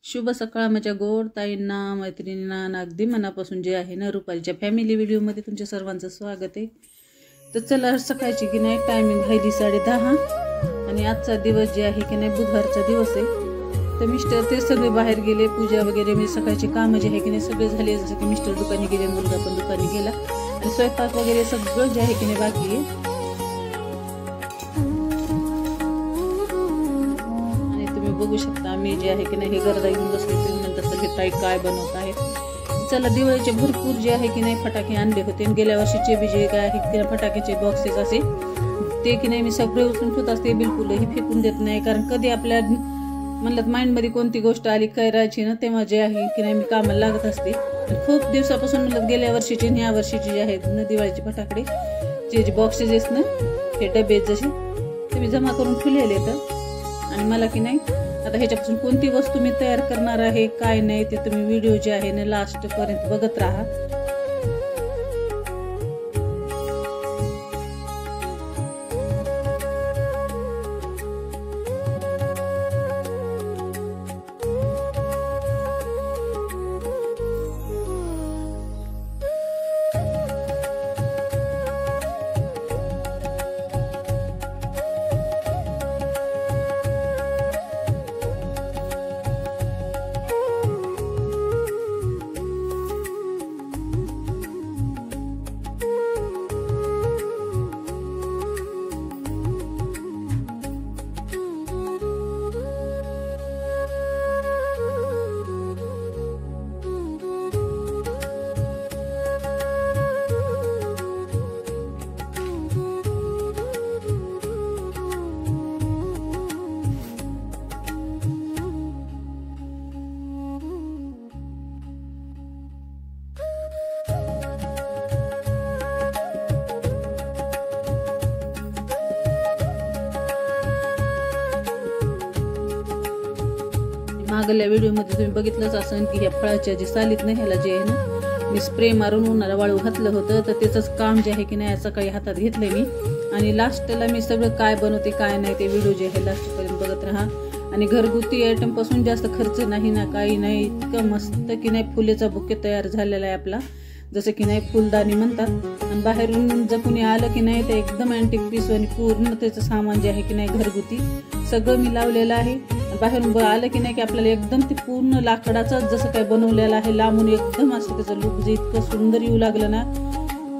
शुभ सकाळ माझ्या गोड ताईंना, मैत्रिणींना आणि अगदी मनापासून जे आहे ना रुपालीच्या फॅमिली व्हिडिओमध्ये तुमच्या सर्वांचं स्वागत आहे। तर चला सकाळची की नाही टायमिंग व्हायली 10:30 आणि आजचा दिवस जे आहे की नाही बुधवारचा दिवस आहे। तर मिस्टर ते सगळे बाहेर गेले, पूजा वगैरे मी सकाळची कामं जे आहे की नाही सगळे झाले। जसं की मिस्टर दुकानी गेले, मुलगा पण दुकानी गेला आणि स्वयंपाक वगैरे सगळं जे आहे की नाही बाकी आहे। बघू शकता मी जे आहे की नाही हे गर्दा घेऊन बसले। नंतर सगळे ताई काय बनवत आहेत। चला दिवाळीचे भरपूर जे आहे की नाही फटाके आणले होते। गेल्या वर्षीचे बी जे काय आहे की फटाक्याचे बॉक्सेस असे ते की नाही मी सगळे उचलून ठेवत असते, बिलकुलही फेकून देत नाही। कारण कधी आपल्या म्हणलं माइंडमध्ये कोणती गोष्ट आली करायची ना तेव्हा जे आहे की नाही मी कामाला लागत असते। खूप दिवसापासून म्हणलं गेल्या वर्षीचे आणि या वर्षीचे जे आहेत ना दिवाळीचे फटाकडे जे बॉक्सेस आहेत ना ते डबे जसे ते मी जमा करून ठेवलेले आहेत। आणि मला की नाही आता ह्याच्यापासून कोणती वस्तू मी तयार करणार आहे काय नाही ते तुम्ही व्हिडिओ जे आहे ना लास्ट पर्यंत बघत राहा। मागल्या व्हिडिओमध्ये तुम्ही बघितलंच असेल की ह्या फळाच्या जे सालीत नाही ह्याला जे आहे ना मी स्प्रे मारून उन्हाला वाळू घातलं होतं। तर त्याचंच काम जे आहे की नाही सकाळी हातात घेतलंय मी आणि लास्टला मी सगळं काय बनवते काय नाही ते व्हिडिओ जे आहे लास्टपर्यंत बघत राहा। आणि घरगुती आयटम पासून जास्त खर्च नाही ना काही नाही, इतकं मस्त की नाही फुलेचा बुके तयार झालेला आहे आपला, जसं की नाही फुलदाणी म्हणतात। आणि बाहेरून जर कुणी आलं की नाही ते एकदम अँटिक पीस आणि पूर्ण त्याचं सामान जे आहे की नाही घरगुती सगळं मी लावलेलं आहे। बाहेरून आलं की नाही की आपल्याला एकदम ते पूर्ण लाकडाचाच जसं काय बनवलेलं आहे लांबून एकदम असं त्याचं लुक जे इतकं सुंदर येऊ लागलं ना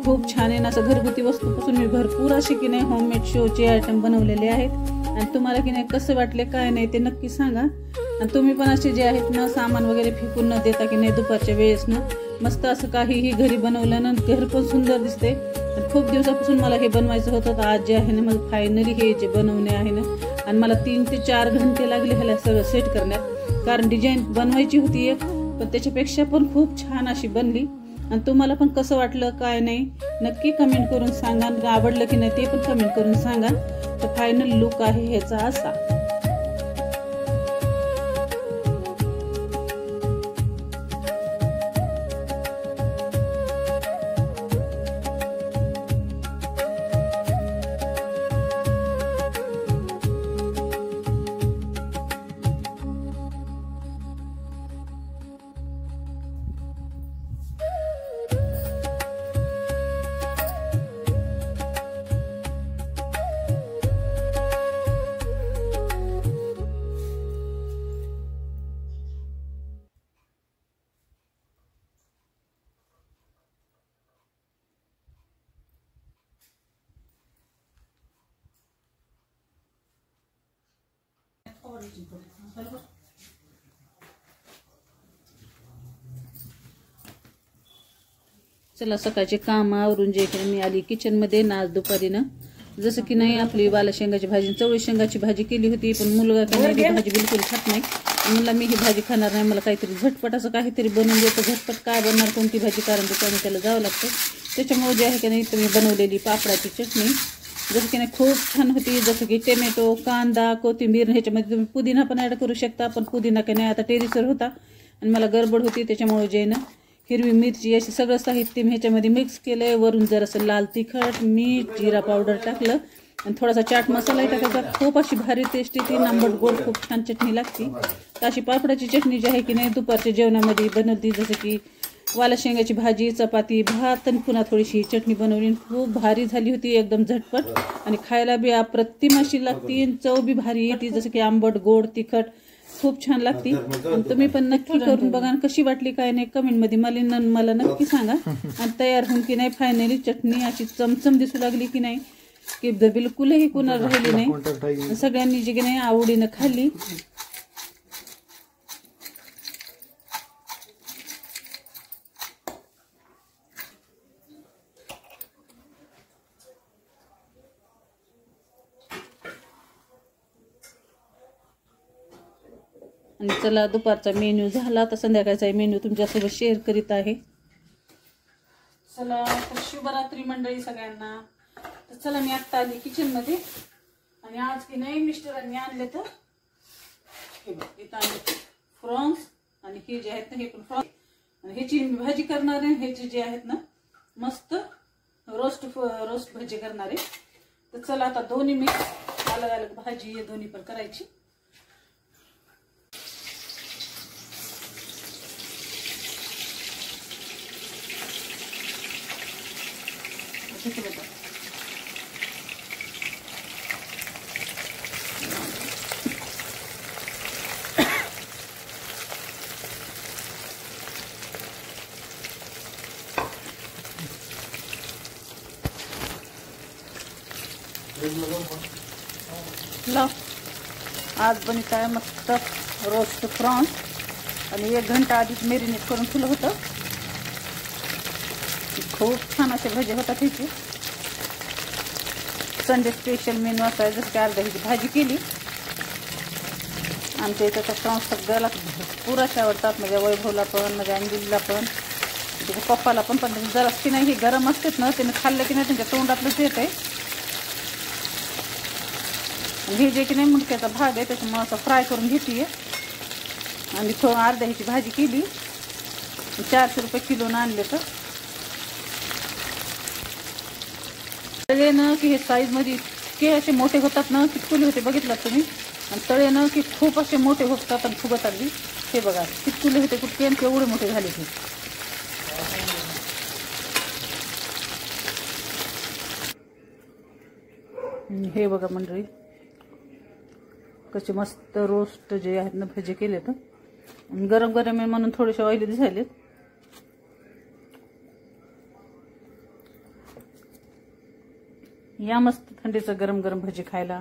खूप छान आहे ना। असं घरगुती वस्तूपासून मी भरपूर असे की नाही होममेड शोचे आयटम बनवलेले आहेत। आणि तुम्हाला की नाही कसं वाटले काय नाही ते नक्की सांगा। आणि तुम्ही पण असे जे आहेत ना सामान वगैरे फेकून न देता की नाही दुपारच्या वेळेस ना मस्त असं काहीही घरी बनवलं ना घर पण सुंदर दिसते। खूप दिवसापासून मला हे बनवायचं होतं तर आज जे आहे ना मला फायनली हे जे बनवणे आहे ना आणि मला 3 ते 4 घंटे लागले ह्याला सगळं सेट करण्यात। कारण डिझाईन बनवायची होती एक पण त्याच्यापेक्षा पण खूप छान अशी बनली। आणि तुम्हाला पण कसं वाटलं काय नाही नक्की कमेंट करून सांगा, आवडलं की नाही ते पण कमेंट करून सांगा। तर फायनल लुक आहे ह्याचा असा। चला सकाळचे काम आवरून जे मी आली किचन मध्ये ना आज दुपारीनं जसं की नाही आपली वाला शेंगाची भाजी चवळी शेंगाची भाजी केली होती। पण मुलगा काही नाही भाजी बिलकुल खात नाही। मला मी ही भाजी खाणार नाही, मला काहीतरी झटपट असं काहीतरी बनवून देतो। झटपट काय बनणार कोणती भाजी कारण दुकानी त्याला जावं लागतं। त्याच्यामुळे जे आहे की नाही तुम्ही बनवलेली पापडाची चटणी जसं की नाही खूप छान होती। जसं की टोमॅटो कांदा कोथिंबीर ह्याच्यामध्ये तुम्ही पुदिना पण ॲड करू शकता। पण पुदिना काही नाही आता टेरिसवर होता आणि मला गडबड होती त्याच्यामुळे जे ना हिरवी मिरची असे सगळं साहित्य मी ह्याच्यामध्ये मिक्स केलं आहे। वरून जरासं लाल तिखट मीठ जिरा पावडर टाकलं आणि थोडासा चाट मसालाही टाकायचा. खूप अशी भारी टेस्ट येते, आंबट गोड खूप छान चटणी लागते. तर अशी पापडाची चटणी जी आहे की नाही दुपारच्या जेवणामध्ये बनवली, जसं की वाला शेंगाची भाजी, चपाती, भात आणि पुन्हा थोडीशी चटणी बनवली. खूप भारी झाली होती, एकदम झटपट आणि खायला बी अप्रतिम अशी लागती. चव बी भारी येते, जसं की आंबट गोड तिखट खूप छान लागते. आणि तुम्ही पण नक्की करून बघा, कशी वाटली काय नाही कमेंटमध्ये मला नक्की सांगा. आणि तयार होऊन की नाही फायनली चटणी अशी चमचम दिसू लागली की नाही, की बिलकुलही कुणाला राहिली नाही. सगळ्यांनी जी की नाही आवडीनं खाल्ली. आणि चला दुपारचा मेन्यू झाला, तर संध्याकाळचा मेन्यू तुमच्यासोबत शेअर करीत आहे. चला तर शुभरात्री मंडळी सगळ्यांना. तर चला मी आत्ता आली किचनमध्ये आणि आज की नाही मिस्टरांनी आणले तर हे बघ इथं आणले फ्रॉन्स आणि हे जे आहेत ना हे पण फ्रॉन्स आणि ह्याची भाजी करणार आहे. ह्याचे जे आहेत ना मस्त रोस्ट भाजी करणार आहे. तर चला आता दोन्ही मिक्स अलग अलग भाजी आहे, दोन्ही पण करायची. आज बनत आहे मस्त रोस्ट प्रॉन्स आणि 1 घंटा आधीच मेरिनेट करून ठेवलं होतं. खूप छान असे भजे होतात ह्याची. संडे स्पेशल मेनू असा आहे, जसं की अर्धा ह्याची भाजी केली. आमच्या इथं तर प्रॉन्स सगळ्याला भरपूर असे आवडतात. माझ्या वैभवला पण, माझ्या अंजलीला पण, त्याच्या पप्पाला पण. पण जरा की नाही हे गरम असतेच ना, त्याने खाल्लं की नाही त्यांच्या तोंडातलंच येत आहे. हे जे की नाही मुंडक्याचा भाग आहे त्याच्यामुळे असं फ्राय करून घेते. आणि अर्धा ह्याची भाजी केली. 400 रुपये किलोनं आणले. तर तळे ना की हे साईजमध्ये इतके असे मोठे होतात ना, कितकुले होते बघितलं तुम्ही. आणि तळे ना की खूप असे मोठे होतात आणि फुगत आली. हे बघा कितकुले होते कुठके आणि केवढे मोठे झाले ते. हे बघा मंडळी कसे मस्त रोस्ट जे आहेत ना भजे केले. तर गरम गरम आहे म्हणून थोडेसे ऑइली दिसायलेत. या मस्त थंडीचं गरम गरम भजी खायला.